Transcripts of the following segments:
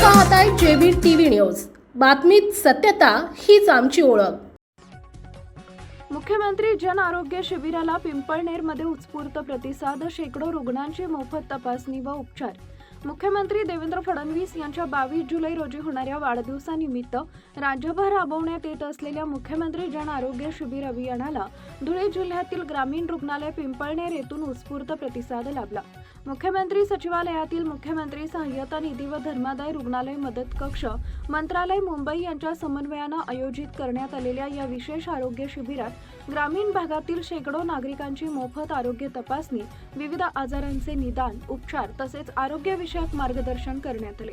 पाहताय JB TV news. बातमीत सत्यता हीच आमची ओळख। मुख्यमंत्री जन आरोग्य शिबिराला पिंपळनेरमध्ये उत्स्फूर्त प्रतिसाद। शेकडो रुग्णांची मोफत तपासणी व उपचार। मुख्यमंत्री देवेंद्र फडणवीस यांच्या 22 जुलै रोजी होणाऱ्या वाढदिवसानिमित्त राज्यभर राबवण्यात येत असलेल्या मुख्यमंत्री जन आरोग्य शिबिर अभियानाला धुळे जिल्ह्यातील ग्रामीण रुग्णालय पिंपळनेर येथून उत्स्फूर्त प्रतिसाद लाभला। मुख्यमंत्री सचिवालयातील मुख्यमंत्री सहाय्यता निधी व धर्मादाय रुग्णालय मदत कक्ष मंत्रालय मुंबई यांच्या समन्वयाने आयोजित करण्यात आलेल्या या विशेष आरोग्य शिबिरात ग्रामीण भागातील शेकडो नागरिकांची मोफत आरोग्य तपासणी, विविध आजारांचे निदान, उपचार तसेच आरोग्यविषयक मार्गदर्शन करण्यात आले।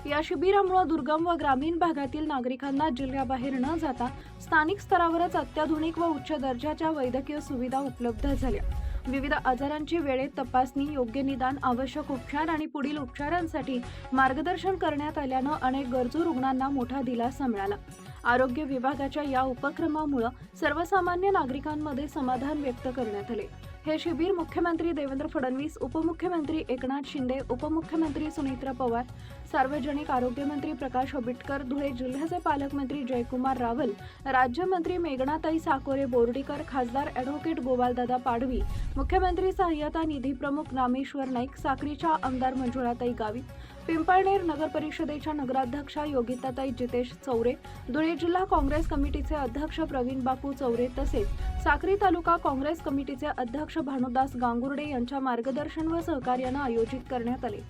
या शिबिरामुळे दुर्गम व ग्रामीण भागातील नागरिकांना जिल्ह्याबाहेर न जाता स्थानिक स्तरावरच अत्याधुनिक व उच्च दर्जाच्या वैद्यकीय सुविधा उपलब्ध झाल्या। विविध आजारांची वेळेत तपासणी, योग्य निदान, आवश्यक उपचार आणि पुढील उपचारांसाठी मार्गदर्शन करण्यात आल्याने अनेक गरजू रुग्णांना मोठा दिलासा मिळाला। आरोग्य विभागाच्या या उपक्रमामुळे सर्वसामान्य नागरिकांमध्ये समाधान व्यक्त करण्यात आले। हे शिबिर मुख्यमंत्री देवेंद्र फडणवीस, उपमुख्यमंत्री एकनाथ शिंदे, उपमुख्यमंत्री सुनीत्रा पवार, सार्वजनिक आरोग्य मंत्री प्रकाश आंबेडकर, धुळे जिल्ह्याचे पालकमंत्री जयकुमार रावल, राज्यमंत्री मेघनाताई साकोरे बोर्डीकर, खासदार ॲडव्होकेट गोपालदादा पाडवी, मुख्यमंत्री सहाय्यता निधी प्रमुख रामेश्वर नाईक, साक्रीच्या आमदार मंजुळाताई गावित, पिंपळनेर नगर परिषदेच्या नगराध्यक्षा योगिताताई जितेश चौरे, धुळे जिल्हा काँग्रेस कमिटीचे अध्यक्ष प्रवीण बापू चौरे तसेच साक्री तालुका काँग्रेस कमिटीचे अध्यक्ष भानुदास गांगुर्डे यांच्या मार्गदर्शन व सहकार्याने आयोजित करण्यात आले।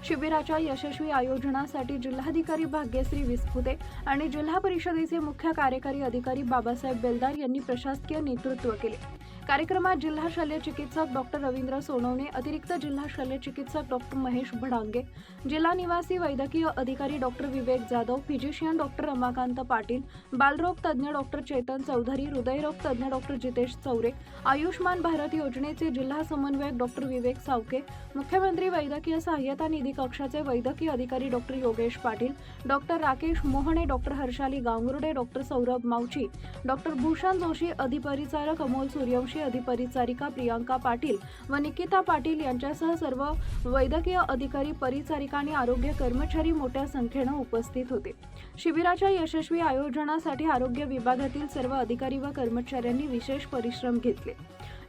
शिबिराच्या यशस्वी आयोजनासाठी जिल्हाधिकारी भाग्यश्री विस्पुते आणि जिल्हा परिषदेचे मुख्य कार्यकारी अधिकारी बाबासाहेब बेलदार यांनी प्रशासकीय नेतृत्व केले। कार्यक्रमात जिल्हा शल्य चिकित्सक डॉक्टर रवींद्र सोनवणे, अतिरिक्त जिल्हा शल्य चिकित्सक डॉक्टर महेश भडांगे, जिल्हा निवासी वैद्यकीय अधिकारी डॉक्टर विवेक जाधव, फिजिशियन डॉक्टर रमाकांत पाटील, बालरोग तज्ज्ञ डॉक्टर चेतन चौधरी, हृदयरोग तज्ज्ञ डॉक्टर जितेश चौरे, आयुष्मान भारत योजनेचे जिल्हा समन्वयक डॉक्टर विवेक सावके, मुख्यमंत्री वैद्यकीय सहाय्यता निधी कक्षाचे वैद्यकीय अधिकारी doctor Yogesh Patil, doctor Rakesh Mohane, doctor Harshali Gangurde, doctor Saurabh Mavchi, doctor Bhushan Joshi, अधिपरिचारक अमोल सूर्यवंशी, अधिपरिचारिका प्रियांका पाटील व निकिता पाटील यांच्यासह सर्व वैद्यकीय अधिकारी, परिचारिका आणि आरोग्य कर्मचारी मोठ्या संख्येने उपस्थित होते। शिबिराच्या यशस्वी आयोजनासाठी आरोग्य विभागातील सर्व अधिकारी व कर्मचाऱ्यांनी विशेष परिश्रम घेतले।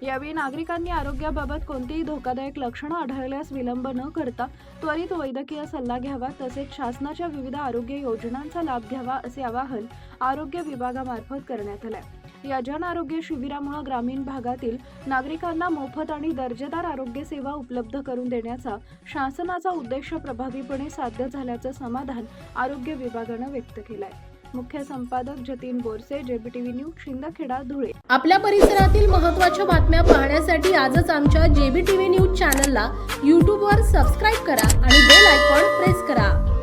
यावेळी नागरिकांनी आरोग्याबाबत कोणतीही धोकादायक लक्षणे आढळल्यास विलंब न करता त्वरित वैद्यकीय सल्ला घ्यावा तसेच शासनाच्या विविध आरोग्य योजनांचा लाभ घ्यावा असे आवाहन आरोग्य विभागामार्फत करण्यात आले। या जन आरोग्य शिबिरामुळे ग्रामीण भागातील नागरिकांना मोफत आणि दर्जेदार आरोग्य सेवा उपलब्ध करून देण्याचा शासनाचा उद्देश प्रभावीपणे साध्य झाल्याचे समाधान आरोग्य विभागाने व्यक्त केले आहे। मुख्य संपादक जतीन बोरसे, जेबीटीव्ही न्यूज, शिंदखेडा, धुळे। आपल्या परिसरातील महत्त्वाच्या बातम्या पाहण्यासाठी आजच आमच्या जेबीटीव्ही न्यूज चॅनलला YouTube वर सबस्क्राइब करा आणि बेल आयकॉन प्रेस करा।